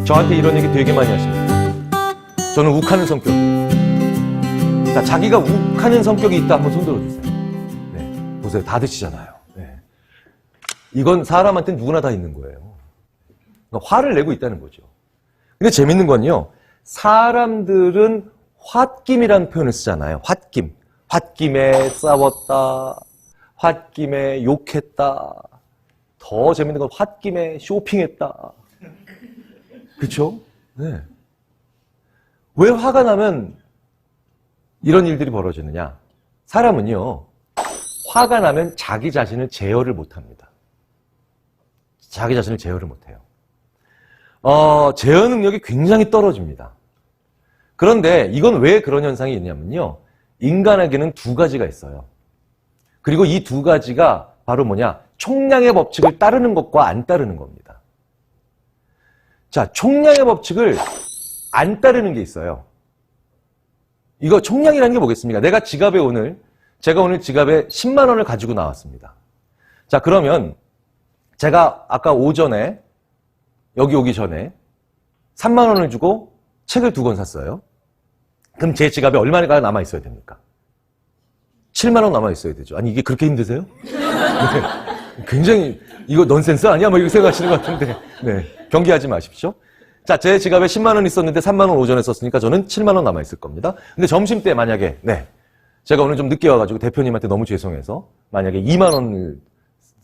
저한테 이런 얘기 되게 많이 하십니다. 저는 욱하는 성격이에요. 자, 자기가 욱하는 성격이 있다 한번 손 들어주세요. 네, 보세요. 다 드시잖아요. 네. 이건 사람한테 누구나 다 있는 거예요. 그러니까 화를 내고 있다는 거죠. 근데 재밌는 건요. 사람들은 홧김이라는 표현을 쓰잖아요. 홧김. 홧김에 싸웠다. 홧김에 욕했다. 더 재밌는 건 홧김에 쇼핑했다. 그렇죠? 네. 왜 화가 나면 이런 일들이 벌어지느냐? 사람은요. 화가 나면 자기 자신을 제어를 못합니다. 자기 자신을 제어를 못해요. 제어 능력이 굉장히 떨어집니다. 그런데 이건 왜 그런 현상이 있냐면요. 인간에게는 두 가지가 있어요. 그리고 이 두 가지가 바로 뭐냐? 총량의 법칙을 따르는 것과 안 따르는 겁니다. 자, 총량의 법칙을 안 따르는 게 있어요. 이거 총량이라는 게 뭐겠습니까? 제가 오늘 지갑에 10만 원을 가지고 나왔습니다. 자, 그러면 제가 아까 오전에 여기 오기 전에 3만 원을 주고 책을 2권 샀어요. 그럼 제 지갑에 얼마가 남아 있어야 됩니까? 7만 원 남아 있어야 되죠. 아니, 이게 그렇게 힘드세요? 네. 굉장히 이거 넌센스 아니야? 뭐 이렇게 생각하시는 것 같은데. 네. 경계하지 마십시오. 자, 제 지갑에 10만 원 있었는데 3만 원 오전에 썼으니까 저는 7만 원 남아 있을 겁니다. 근데 점심 때 만약에 제가 오늘 좀 늦게 와가지고 대표님한테 너무 죄송해서 만약에 2만 원을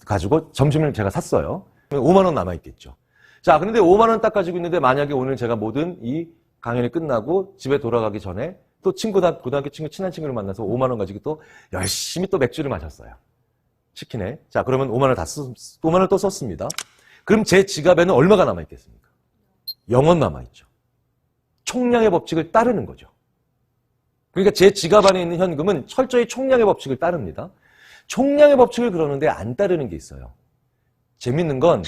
가지고 점심을 제가 샀어요. 그러면 5만 원 남아 있겠죠. 자, 그런데 5만 원 딱 가지고 있는데 만약에 오늘 제가 모든 이 강연이 끝나고 집에 돌아가기 전에 또 고등학교 친구, 친한 친구를 만나서 5만 원 가지고 또 열심히 또 맥주를 마셨어요. 치킨에. 자, 그러면 5만 원을 또 썼습니다. 그럼 제 지갑에는 얼마가 남아 있겠습니까? 0원 남아 있죠. 총량의 법칙을 따르는 거죠. 그러니까 제 지갑 안에 있는 현금은 철저히 총량의 법칙을 따릅니다. 총량의 법칙을 그러는데 안 따르는 게 있어요. 재밌는 건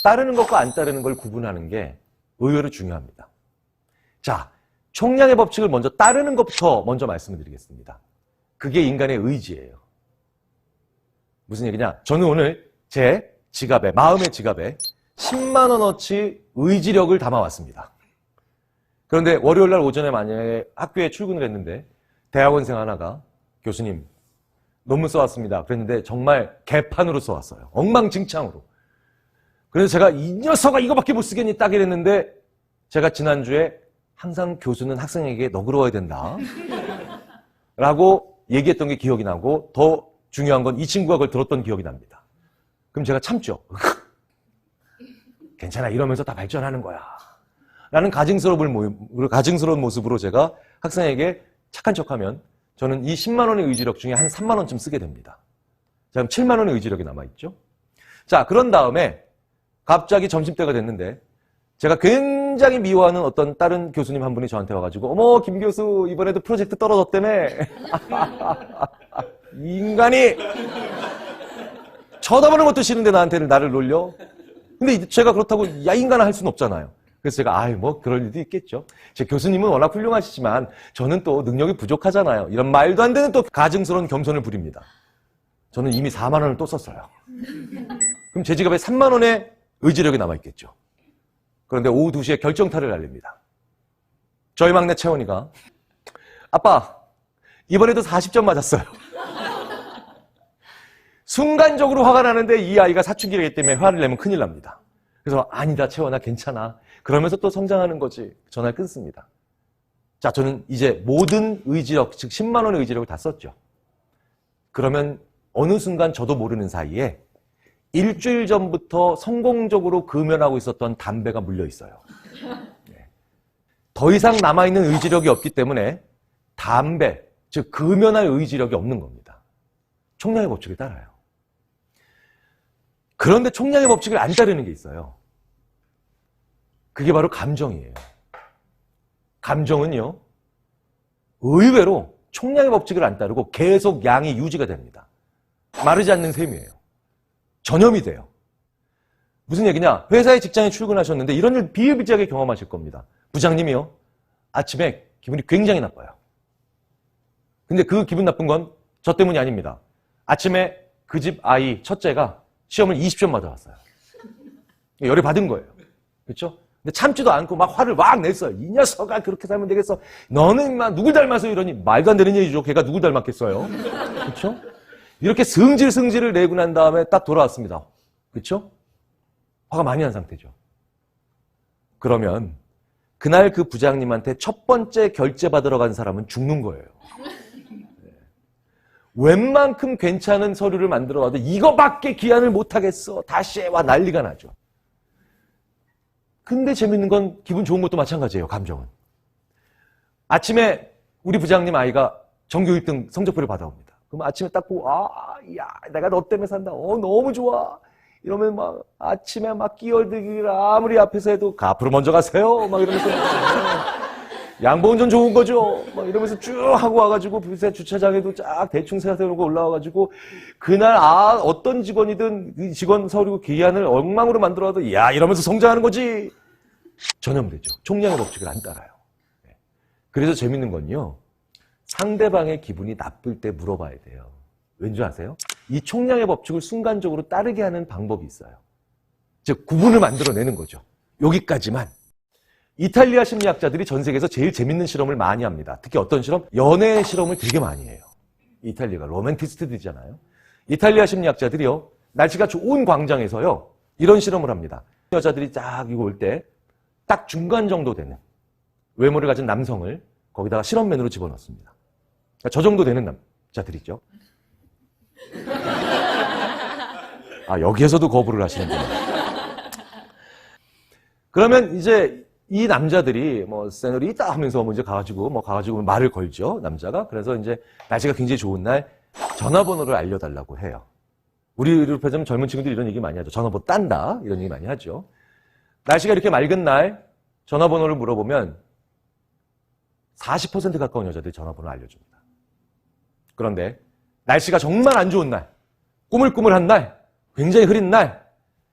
따르는 것과 안 따르는 걸 구분하는 게 의외로 중요합니다. 자, 총량의 법칙을 먼저 따르는 것부터 먼저 말씀을 드리겠습니다. 그게 인간의 의지예요. 무슨 얘기냐? 저는 오늘 제 지갑에, 마음의 지갑에 10만 원어치 의지력을 담아왔습니다. 그런데 월요일 날 오전에 만약에 학교에 출근을 했는데 대학원생 하나가 교수님 논문 써왔습니다. 그랬는데 정말 개판으로 써왔어요. 엉망진창으로. 그래서 제가 이 녀석아 이거밖에 못 쓰겠니 딱 이랬는데 제가 지난주에 항상 교수는 학생에게 너그러워야 된다 라고 얘기했던 게 기억이 나고 더 중요한 건 이 친구가 그걸 들었던 기억이 납니다. 그럼 제가 참죠. 괜찮아 이러면서 다 발전하는 거야 라는 가증스러운 모습으로 제가 학생에게 착한 척하면 저는 이 10만 원의 의지력 중에 한 3만 원쯤 쓰게 됩니다. 자, 그럼 7만 원의 의지력이 남아있죠. 자, 그런 다음에 갑자기 점심때가 됐는데 제가 굉장히 미워하는 어떤 다른 교수님 한 분이 저한테 와가지고 어머 김 교수 이번에도 프로젝트 떨어졌다며 인간이 쳐다보는 것도 싫은데 나를 놀려. 근데 제가 그렇다고 야 인간아 할 수는 없잖아요. 그래서 제가 뭐 그럴 일도 있겠죠. 제 교수님은 워낙 훌륭하시지만 저는 또 능력이 부족하잖아요. 이런 말도 안 되는 또 가증스러운 겸손을 부립니다. 저는 이미 4만 원을 또 썼어요. 그럼 제 지갑에 3만 원의 의지력이 남아있겠죠. 그런데 오후 2시에 결정타를 날립니다. 저희 막내 채원이가 아빠 이번에도 40점 맞았어요. 순간적으로 화가 나는데 이 아이가 사춘기이기 때문에 화를 내면 큰일 납니다. 그래서 아니다 채원아 괜찮아. 그러면서 또 성장하는 거지. 전화를 끊습니다. 자, 저는 이제 모든 의지력, 즉 10만 원의 의지력을 다 썼죠. 그러면 어느 순간 저도 모르는 사이에 일주일 전부터 성공적으로 금연하고 있었던 담배가 물려 있어요. 더 이상 남아있는 의지력이 없기 때문에 담배, 즉 금연할 의지력이 없는 겁니다. 총량의 법칙을 따라요. 그런데 총량의 법칙을 안 따르는 게 있어요. 그게 바로 감정이에요. 감정은요, 의외로 총량의 법칙을 안 따르고 계속 양이 유지가 됩니다. 마르지 않는 셈이에요. 전염이 돼요. 무슨 얘기냐? 회사에 직장에 출근하셨는데 이런 일 비일비재하게 경험하실 겁니다. 부장님이요, 아침에 기분이 굉장히 나빠요. 근데 그 기분 나쁜 건 저 때문이 아닙니다. 아침에 그 집 아이 첫째가 시험을 20점 맞아왔어요. 열이 받은 거예요. 그렇죠? 근데 참지도 않고 막 화를 막 냈어요. 이 녀석아 그렇게 살면 되겠어. 너는 막 누굴 닮아서 이러니. 말도 안 되는 얘기죠. 걔가 누굴 닮았겠어요. 그렇죠? 이렇게 승질을 내고 난 다음에 딱 돌아왔습니다. 그렇죠? 화가 많이 난 상태죠. 그러면 그날 그 부장님한테 첫 번째 결제 받으러 간 사람은 죽는 거예요. 네. 웬만큼 괜찮은 서류를 만들어 와도 이거밖에 기한을 못 하겠어. 다시 해와 난리가 나죠. 근데 재밌는 건 기분 좋은 것도 마찬가지예요. 감정은. 아침에 우리 부장님 아이가 전교 1등 성적표를 받아옵니다. 그럼 아침에 딱 보고 내가 너 때문에 산다. 너무 좋아. 이러면 막 아침에 막 끼어들기를 아무리 앞에서 해도 앞으로 먼저 가세요. 막 이러면서 양보운전 좋은 거죠. 막 이러면서 쭉 하고 와가지고 부세 주차장에도 쫙 대충 세워놓고 올라와가지고 그날 어떤 직원이든 그 직원 서류 기한을 엉망으로 만들어도 이러면서 성장하는 거지. 전염되죠. 총량의 법칙을 안 따라요. 그래서 재밌는 건요. 상대방의 기분이 나쁠 때 물어봐야 돼요. 왠지 아세요? 이 총량의 법칙을 순간적으로 따르게 하는 방법이 있어요. 즉 구분을 만들어내는 거죠. 여기까지만. 이탈리아 심리학자들이 전 세계에서 제일 재밌는 실험을 많이 합니다. 특히 어떤 실험? 연애 실험을 되게 많이 해요. 이탈리아가 로맨티스트들이잖아요. 이탈리아 심리학자들이요. 날씨가 좋은 광장에서요. 이런 실험을 합니다. 여자들이 딱 이거 올 때 딱 중간 정도 되는 외모를 가진 남성을 거기다가 실험맨으로 집어넣습니다. 그러니까 저 정도 되는 남자들이죠. 여기에서도 거부를 하시는군요. 그러면 이제 이 남자들이 세뇨리따 하면서 이제 가가지고 말을 걸죠. 남자가. 그래서 이제 날씨가 굉장히 좋은 날 전화번호를 알려달라고 해요. 우리로 표현하면 젊은 친구들이 이런 얘기 많이 하죠. 전화번호 딴다. 이런 얘기 많이 하죠. 날씨가 이렇게 맑은 날 전화번호를 물어보면 40% 가까운 여자들이 전화번호를 알려줍니다. 그런데 날씨가 정말 안 좋은 날, 꾸물꾸물한 날, 굉장히 흐린 날,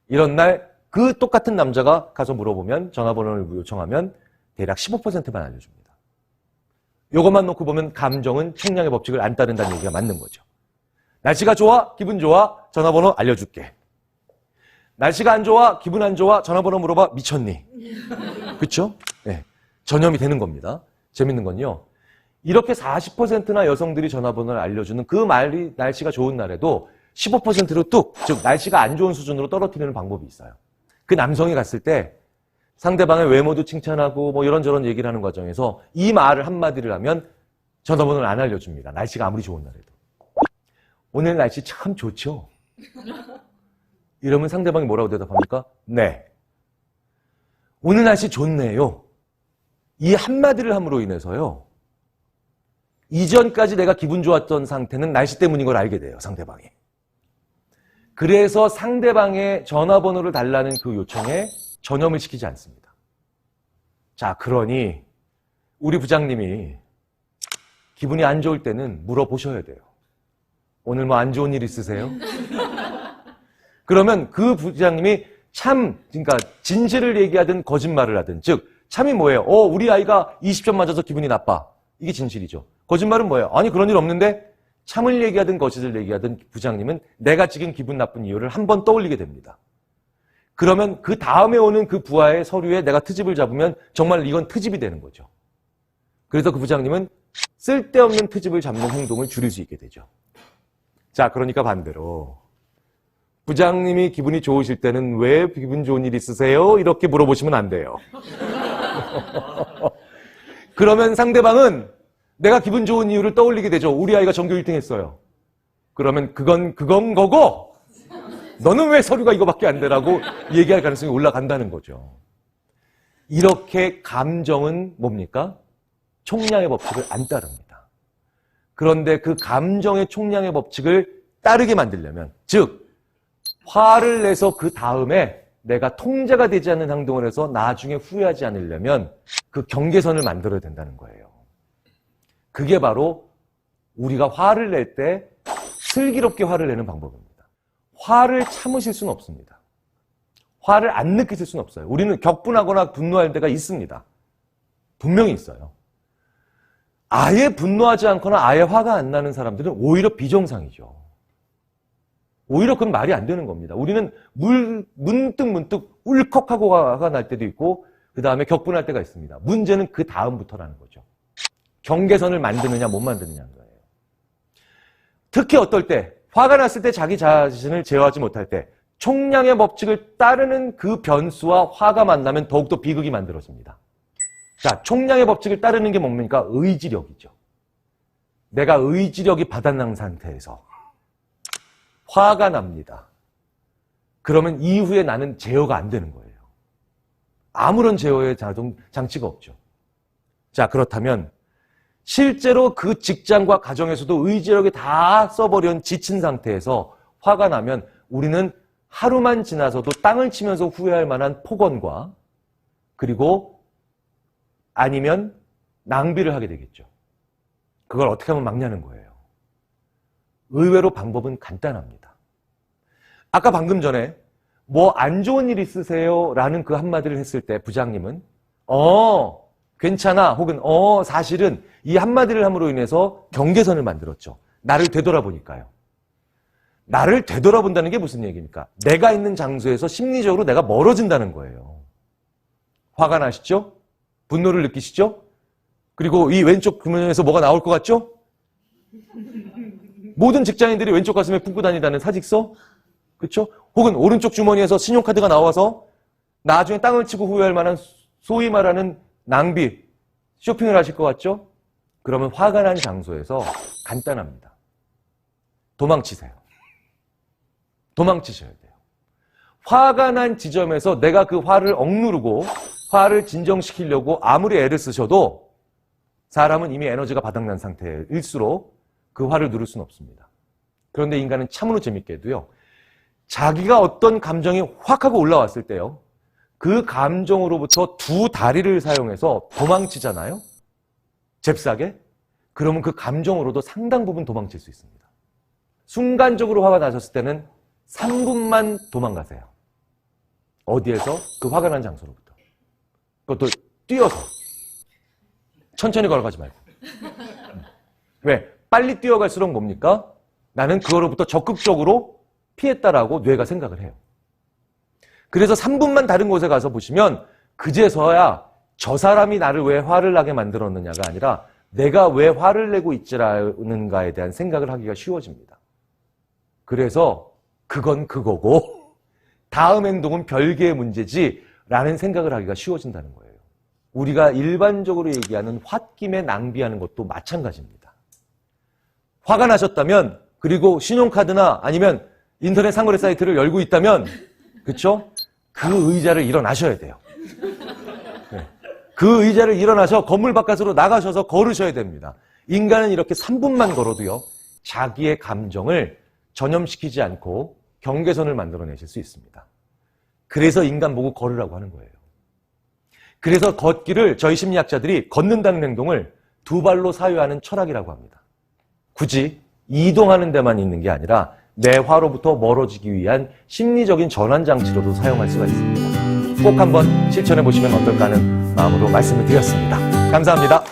이런 날 그 똑같은 남자가 가서 물어보면 전화번호를 요청하면 대략 15%만 알려줍니다. 이것만 놓고 보면 감정은 총량의 법칙을 안 따른다는 얘기가 맞는 거죠. 날씨가 좋아, 기분 좋아, 전화번호 알려줄게. 날씨가 안 좋아, 기분 안 좋아, 전화번호 물어봐, 미쳤니? 그렇죠? 네, 전염이 되는 겁니다. 재밌는 건요. 이렇게 40%나 여성들이 전화번호를 알려주는 그 말이 날씨가 좋은 날에도 15%로 뚝, 즉 날씨가 안 좋은 수준으로 떨어뜨리는 방법이 있어요. 그 남성이 갔을 때 상대방의 외모도 칭찬하고 이런저런 얘기를 하는 과정에서 이 말을 한마디를 하면 전화번호를 안 알려줍니다. 날씨가 아무리 좋은 날에도. 오늘 날씨 참 좋죠? 이러면 상대방이 뭐라고 대답합니까? 네. 오늘 날씨 좋네요. 이 한마디를 함으로 인해서요. 이전까지 내가 기분 좋았던 상태는 날씨 때문인 걸 알게 돼요. 상대방이. 그래서 상대방의 전화번호를 달라는 그 요청에 전염을 시키지 않습니다. 자, 그러니 우리 부장님이 기분이 안 좋을 때는 물어보셔야 돼요. 오늘 안 좋은 일 있으세요? 그러면 그 부장님이 그러니까 진실을 얘기하든 거짓말을 하든, 즉 참이 뭐예요? 우리 아이가 20점 맞아서 기분이 나빠. 이게 진실이죠. 거짓말은 뭐예요? 아니 그런 일 없는데 참을 얘기하든 거짓을 얘기하든 부장님은 내가 지금 기분 나쁜 이유를 한번 떠올리게 됩니다. 그러면 그 다음에 오는 그 부하의 서류에 내가 트집을 잡으면 정말 이건 트집이 되는 거죠. 그래서 그 부장님은 쓸데없는 트집을 잡는 행동을 줄일 수 있게 되죠. 자, 그러니까 반대로 부장님이 기분이 좋으실 때는 왜 기분 좋은 일 있으세요? 이렇게 물어보시면 안 돼요. 그러면 상대방은 내가 기분 좋은 이유를 떠올리게 되죠. 우리 아이가 전교 1등 했어요. 그러면 그건 거고 너는 왜 서류가 이거밖에 안 되라고 얘기할 가능성이 올라간다는 거죠. 이렇게 감정은 뭡니까? 총량의 법칙을 안 따릅니다. 그런데 그 감정의 총량의 법칙을 따르게 만들려면, 즉 화를 내서 그 다음에 내가 통제가 되지 않는 행동을 해서 나중에 후회하지 않으려면 그 경계선을 만들어야 된다는 거예요. 그게 바로 우리가 화를 낼 때 슬기롭게 화를 내는 방법입니다. 화를 참으실 수는 없습니다. 화를 안 느끼실 수는 없어요. 우리는 격분하거나 분노할 때가 있습니다. 분명히 있어요. 아예 분노하지 않거나 아예 화가 안 나는 사람들은 오히려 비정상이죠. 오히려 그건 말이 안 되는 겁니다. 우리는 문득 울컥하고 화가 날 때도 있고 그 다음에 격분할 때가 있습니다. 문제는 그 다음부터라는 거죠. 경계선을 만드느냐 못 만드느냐는 거예요. 특히 어떨 때 화가 났을 때 자기 자신을 제어하지 못할 때 총량의 법칙을 따르는 그 변수와 화가 만나면 더욱더 비극이 만들어집니다. 자, 총량의 법칙을 따르는 게 뭡니까? 의지력이죠. 내가 의지력이 바닥난 상태에서 화가 납니다. 그러면 이후에 나는 제어가 안 되는 거예요. 아무런 제어의 장치가 없죠. 자, 그렇다면 실제로 그 직장과 가정에서도 의지력이 다 써버린 지친 상태에서 화가 나면 우리는 하루만 지나서도 땅을 치면서 후회할 만한 폭언과 그리고 아니면 낭비를 하게 되겠죠. 그걸 어떻게 하면 막냐는 거예요. 의외로 방법은 간단합니다. 아까 방금 전에 뭐 안 좋은 일 있으세요? 라는 그 한마디를 했을 때 부장님은 괜찮아 혹은 사실은 이 한마디를 함으로 인해서 경계선을 만들었죠. 나를 되돌아보니까요. 나를 되돌아본다는 게 무슨 얘기입니까? 내가 있는 장소에서 심리적으로 내가 멀어진다는 거예요. 화가 나시죠? 분노를 느끼시죠? 그리고 이 왼쪽 주머니에서 뭐가 나올 것 같죠? 모든 직장인들이 왼쪽 가슴에 품고 다니다는 사직서? 그렇죠? 혹은 오른쪽 주머니에서 신용카드가 나와서 나중에 땅을 치고 후회할 만한 소위 말하는 낭비, 쇼핑을 하실 것 같죠? 그러면 화가 난 장소에서 간단합니다. 도망치세요. 도망치셔야 돼요. 화가 난 지점에서 내가 그 화를 억누르고 화를 진정시키려고 아무리 애를 쓰셔도 사람은 이미 에너지가 바닥난 상태일수록 그 화를 누를 수는 없습니다. 그런데 인간은 참으로 재밌게도요. 자기가 어떤 감정이 확 하고 올라왔을 때요. 그 감정으로부터 두 다리를 사용해서 도망치잖아요. 잽싸게. 그러면 그 감정으로도 상당 부분 도망칠 수 있습니다. 순간적으로 화가 나셨을 때는 3분만 도망가세요. 어디에서? 그 화가 난 장소로부터. 그것도 뛰어서. 천천히 걸어가지 말고. 왜? 빨리 뛰어갈수록 뭡니까? 나는 그거로부터 적극적으로 피했다라고 뇌가 생각을 해요. 그래서 3분만 다른 곳에 가서 보시면 그제서야 저 사람이 나를 왜 화를 나게 만들었느냐가 아니라 내가 왜 화를 내고 있지라는가에 대한 생각을 하기가 쉬워집니다. 그래서 그건 그거고 다음 행동은 별개의 문제지 라는 생각을 하기가 쉬워진다는 거예요. 우리가 일반적으로 얘기하는 홧김에 낭비하는 것도 마찬가지입니다. 화가 나셨다면 그리고 신용카드나 아니면 인터넷 상거래 사이트를 열고 있다면 그렇죠? 그 의자를 일어나셔야 돼요. 네. 그 의자를 일어나셔 건물 바깥으로 나가셔서 걸으셔야 됩니다. 인간은 이렇게 3분만 걸어도요. 자기의 감정을 전염시키지 않고 경계선을 만들어내실 수 있습니다. 그래서 인간 보고 걸으라고 하는 거예요. 그래서 걷기를 저희 심리학자들이 걷는다는 행동을 두 발로 사유하는 철학이라고 합니다. 굳이 이동하는 데만 있는 게 아니라 내 화로부터 멀어지기 위한 심리적인 전환장치로도 사용할 수가 있습니다. 꼭 한번 실천해 보시면 어떨까 하는 마음으로 말씀을 드렸습니다. 감사합니다.